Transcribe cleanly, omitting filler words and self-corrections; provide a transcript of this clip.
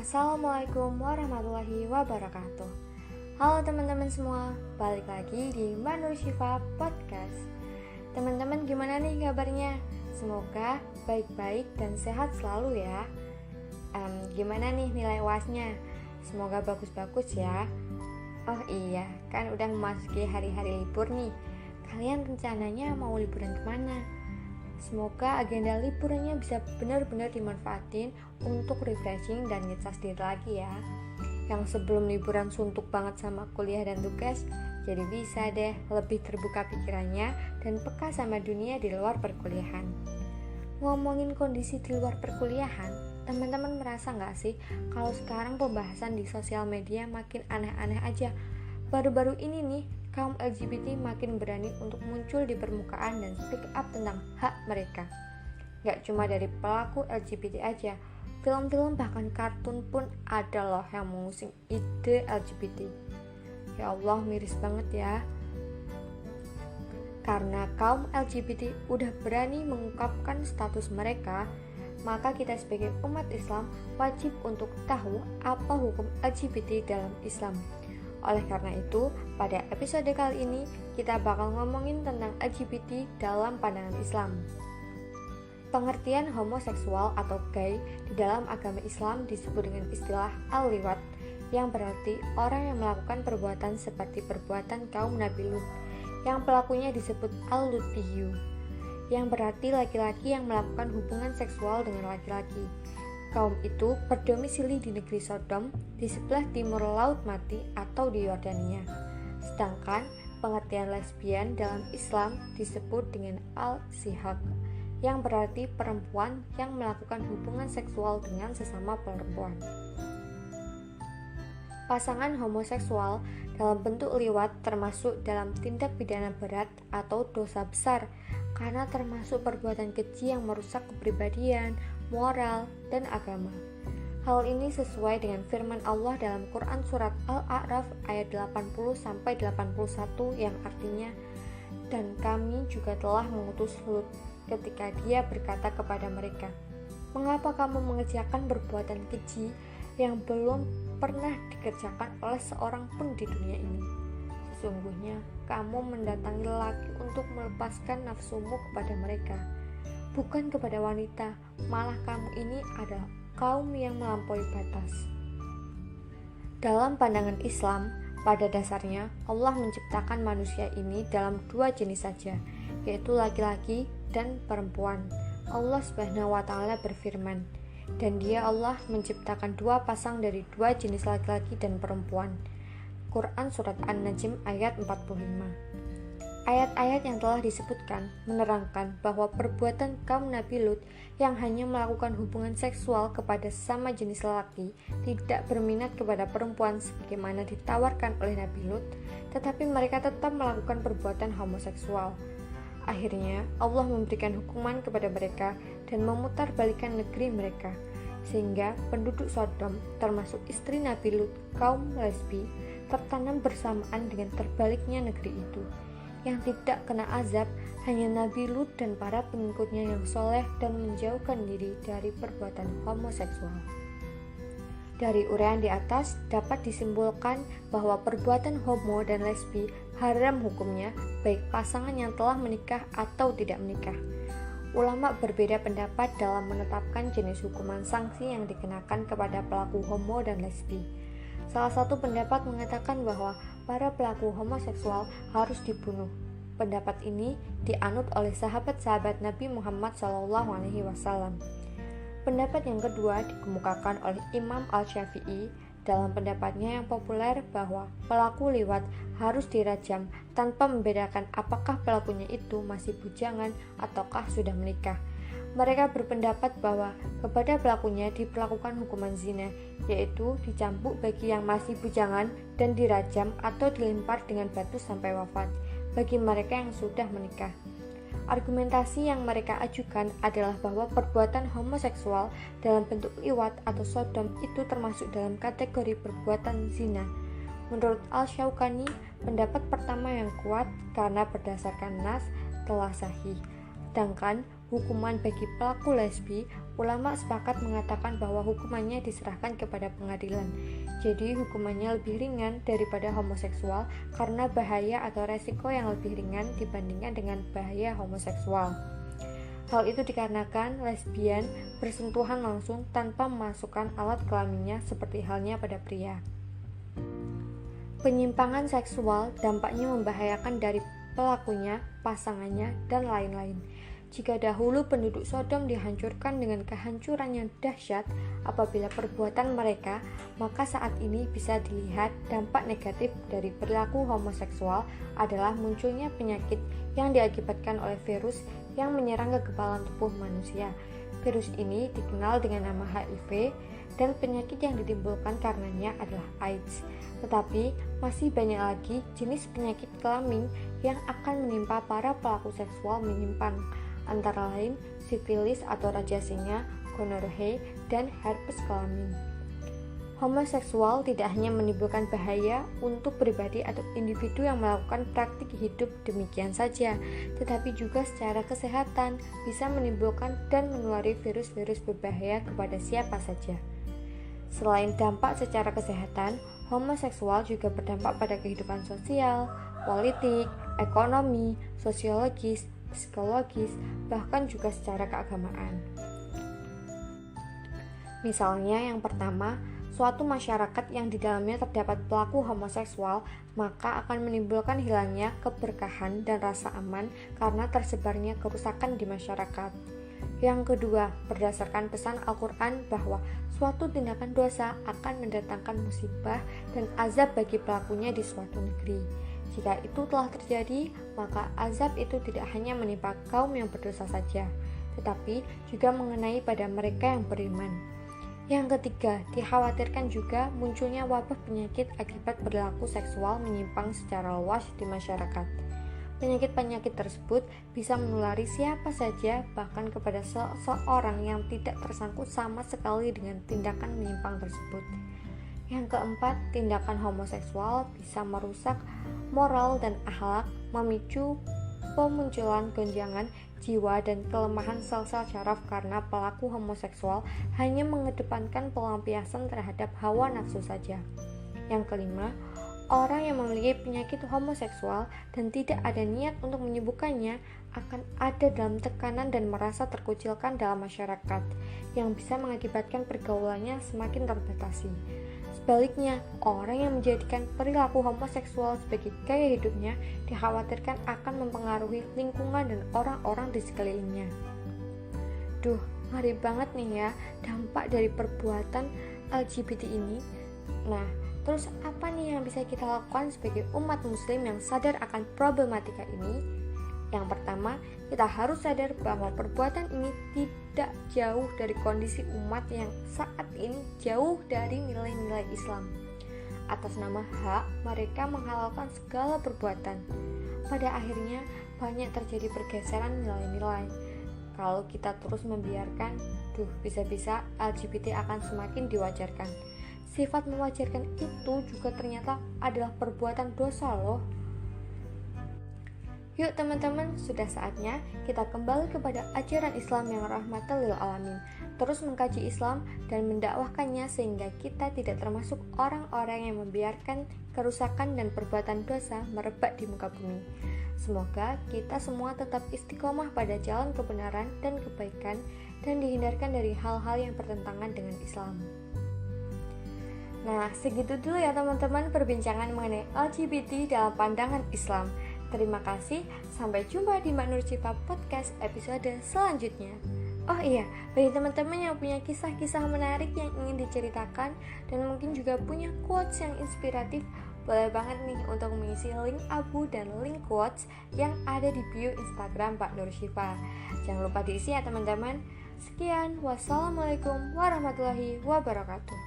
Assalamualaikum warahmatullahi wabarakatuh. Halo teman-teman semua, balik lagi di Manur Syifa Podcast. Teman-teman gimana nih kabarnya? Semoga baik-baik dan sehat selalu ya. Gimana nih nilai UASnya? Semoga bagus-bagus ya. Oh iya, kan udah memasuki hari-hari libur nih. Kalian rencananya mau liburan kemana? Semoga agenda liburannya bisa benar-benar dimanfaatin untuk refreshing dan ngecas diri lagi ya. Yang sebelum liburan suntuk banget sama kuliah dan tugas, jadi bisa deh lebih terbuka pikirannya dan peka sama dunia di luar perkuliahan. Ngomongin kondisi di luar perkuliahan, teman-teman merasa gak sih kalau sekarang pembahasan di sosial media makin aneh-aneh aja? Baru-baru ini nih, kaum LGBT makin berani untuk muncul di permukaan dan speak up tentang hak mereka. Gak cuma dari pelaku LGBT aja, film-film bahkan kartun pun ada loh yang mengusung ide LGBT. Ya Allah, miris banget ya. Karena kaum LGBT udah berani mengungkapkan status mereka, maka kita sebagai umat Islam wajib untuk tahu apa hukum LGBT dalam Islam. Oleh karena itu, pada episode kali ini kita bakal ngomongin tentang LGBT dalam pandangan Islam. Pengertian homoseksual atau gay di dalam agama Islam disebut dengan istilah al-liwat, yang berarti orang yang melakukan perbuatan seperti perbuatan kaum Nabi Lut, yang pelakunya disebut al-lutiyu, yang berarti laki-laki yang melakukan hubungan seksual dengan laki-laki. Kaum itu berdomisili di negeri Sodom di sebelah timur Laut Mati atau di Yordania. Sedangkan pengertian lesbian dalam Islam disebut dengan al-sihaq, yang berarti perempuan yang melakukan hubungan seksual dengan sesama perempuan. Pasangan homoseksual dalam bentuk liwat termasuk dalam tindak pidana berat atau dosa besar karena termasuk perbuatan keji yang merusak kepribadian, moral, dan agama. Hal ini sesuai dengan firman Allah dalam Quran surat Al-A'raf ayat 80-81 yang artinya, "Dan kami juga telah mengutus Lut ketika dia berkata kepada mereka, mengapa kamu mengerjakan perbuatan keji yang belum pernah dikerjakan oleh seorang pun di dunia ini? Sesungguhnya kamu mendatangi lelaki untuk melepaskan nafsumu kepada mereka, bukan kepada wanita, malah kamu ini adalah kaum yang melampaui batas." Dalam pandangan Islam, pada dasarnya Allah menciptakan manusia ini dalam dua jenis saja, yaitu laki-laki dan perempuan. Allah Subhanahu wa Ta'ala berfirman, "Dan Dia Allah menciptakan dua pasang dari dua jenis laki-laki dan perempuan." Quran surat An-Najm ayat 45. Ayat-ayat yang telah disebutkan menerangkan bahwa perbuatan kaum Nabi Lut yang hanya melakukan hubungan seksual kepada sesama jenis lelaki, tidak berminat kepada perempuan sebagaimana ditawarkan oleh Nabi Lut, tetapi mereka tetap melakukan perbuatan homoseksual. Akhirnya Allah memberikan hukuman kepada mereka dan memutarbalikkan negeri mereka, sehingga penduduk Sodom termasuk istri Nabi Lut, kaum lesbi, tertanam bersamaan dengan terbaliknya negeri itu. Yang tidak kena azab hanya Nabi Lut dan para pengikutnya yang soleh dan menjauhkan diri dari perbuatan homoseksual. Dari uraian di atas dapat disimpulkan bahwa perbuatan homo dan lesbi haram hukumnya, baik pasangan yang telah menikah atau tidak menikah. Ulama berbeda pendapat dalam menetapkan jenis hukuman sanksi yang dikenakan kepada pelaku homo dan lesbi. Salah satu pendapat mengatakan bahwa para pelaku homoseksual harus dibunuh. Pendapat ini dianut oleh sahabat-sahabat Nabi Muhammad SAW. Pendapat yang kedua dikemukakan oleh Imam Al-Syafi'i dalam pendapatnya yang populer bahwa pelaku liwat harus dirajam tanpa membedakan apakah pelakunya itu masih bujangan ataukah sudah menikah. Mereka berpendapat bahwa kepada pelakunya diperlakukan hukuman zina, yaitu dicambuk bagi yang masih bujangan dan dirajam atau dilempar dengan batu sampai wafat bagi mereka yang sudah menikah. Argumentasi yang mereka ajukan adalah bahwa perbuatan homoseksual dalam bentuk liwat atau sodom itu termasuk dalam kategori perbuatan zina. Menurut Al-Syaukani, pendapat pertama yang kuat karena berdasarkan nas telah sahih. Sedangkan hukuman bagi pelaku lesbi, ulama sepakat mengatakan bahwa hukumannya diserahkan kepada pengadilan. Jadi hukumannya lebih ringan daripada homoseksual karena bahaya atau resiko yang lebih ringan dibandingkan dengan bahaya homoseksual. Hal itu dikarenakan lesbian bersentuhan langsung tanpa memasukkan alat kelaminnya seperti halnya pada pria. Penyimpangan seksual dampaknya membahayakan dari pelakunya, pasangannya, dan lain-lain. Jika dahulu penduduk Sodom dihancurkan dengan kehancuran yang dahsyat apabila perbuatan mereka, maka saat ini bisa dilihat dampak negatif dari perilaku homoseksual adalah munculnya penyakit yang diakibatkan oleh virus yang menyerang kekebalan tubuh manusia. Virus ini dikenal dengan nama HIV dan penyakit yang ditimbulkan karenanya adalah AIDS. Tetapi masih banyak lagi jenis penyakit kelamin yang akan menimpa para pelaku seksual menyimpang, antara lain sifilis atau raja singa, gonorrhea, dan herpes kelamin. Homoseksual tidak hanya menimbulkan bahaya untuk pribadi atau individu yang melakukan praktik hidup demikian saja, tetapi juga secara kesehatan bisa menimbulkan dan menulari virus-virus berbahaya kepada siapa saja. Selain dampak secara kesehatan, homoseksual juga berdampak pada kehidupan sosial, politik, ekonomi, sosiologis, psikologis, bahkan juga secara keagamaan. Misalnya yang pertama, suatu masyarakat yang di dalamnya terdapat pelaku homoseksual, maka akan menimbulkan hilangnya keberkahan dan rasa aman karena tersebarnya kerusakan di masyarakat. Yang kedua, berdasarkan pesan Al-Quran bahwa suatu tindakan dosa akan mendatangkan musibah dan azab bagi pelakunya di suatu negeri. Jika itu telah terjadi, maka azab itu tidak hanya menimpa kaum yang berdosa saja, tetapi juga mengenai pada mereka yang beriman. Yang ketiga, dikhawatirkan juga munculnya wabah penyakit akibat perilaku seksual menyimpang secara luas di masyarakat. Penyakit-penyakit tersebut bisa menulari siapa saja, bahkan kepada seseorang yang tidak tersangkut sama sekali dengan tindakan menyimpang tersebut. Yang keempat, tindakan homoseksual bisa merusak moral dan akhlak, memicu pemunculan gonjangan jiwa dan kelemahan sel-sel syaraf karena pelaku homoseksual hanya mengedepankan pelampiasan terhadap hawa nafsu saja. Yang kelima, orang yang memiliki penyakit homoseksual dan tidak ada niat untuk menyembuhkannya akan ada dalam tekanan dan merasa terkucilkan dalam masyarakat, yang bisa mengakibatkan pergaulannya semakin terbatasi. Sebaliknya, orang yang menjadikan perilaku homoseksual sebagai gaya hidupnya dikhawatirkan akan mempengaruhi lingkungan dan orang-orang di sekelilingnya. Duh, ngeri banget nih ya dampak dari perbuatan LGBT ini. Nah, terus apa nih yang bisa kita lakukan sebagai umat muslim yang sadar akan problematika ini? Yang pertama, kita harus sadar bahwa perbuatan ini tidak jauh dari kondisi umat yang saat ini jauh dari nilai-nilai Islam. Atas nama hak, mereka menghalalkan segala perbuatan. Pada akhirnya, banyak terjadi pergeseran nilai-nilai. Kalau kita terus membiarkan, bisa-bisa LGBT akan semakin diwajarkan. Sifat mewajarkan itu juga ternyata adalah perbuatan dosa loh. Yuk teman-teman, sudah saatnya kita kembali kepada ajaran Islam yang rahmatan lil alamin, terus mengkaji Islam dan mendakwahkannya sehingga kita tidak termasuk orang-orang yang membiarkan kerusakan dan perbuatan dosa merebak di muka bumi. Semoga kita semua tetap istiqomah pada jalan kebenaran dan kebaikan dan dihindarkan dari hal-hal yang bertentangan dengan Islam. Nah, segitu dulu ya teman-teman perbincangan mengenai LGBT dalam pandangan Islam. Terima kasih, sampai jumpa di Mbak Nur Cipa Podcast episode selanjutnya. Oh iya, bagi teman-teman yang punya kisah-kisah menarik yang ingin diceritakan dan mungkin juga punya quotes yang inspiratif, boleh banget nih untuk mengisi link abu dan link quotes yang ada di bio Instagram Mbak Nur Cipa. Jangan lupa diisi ya teman-teman. Sekian, wassalamualaikum warahmatullahi wabarakatuh.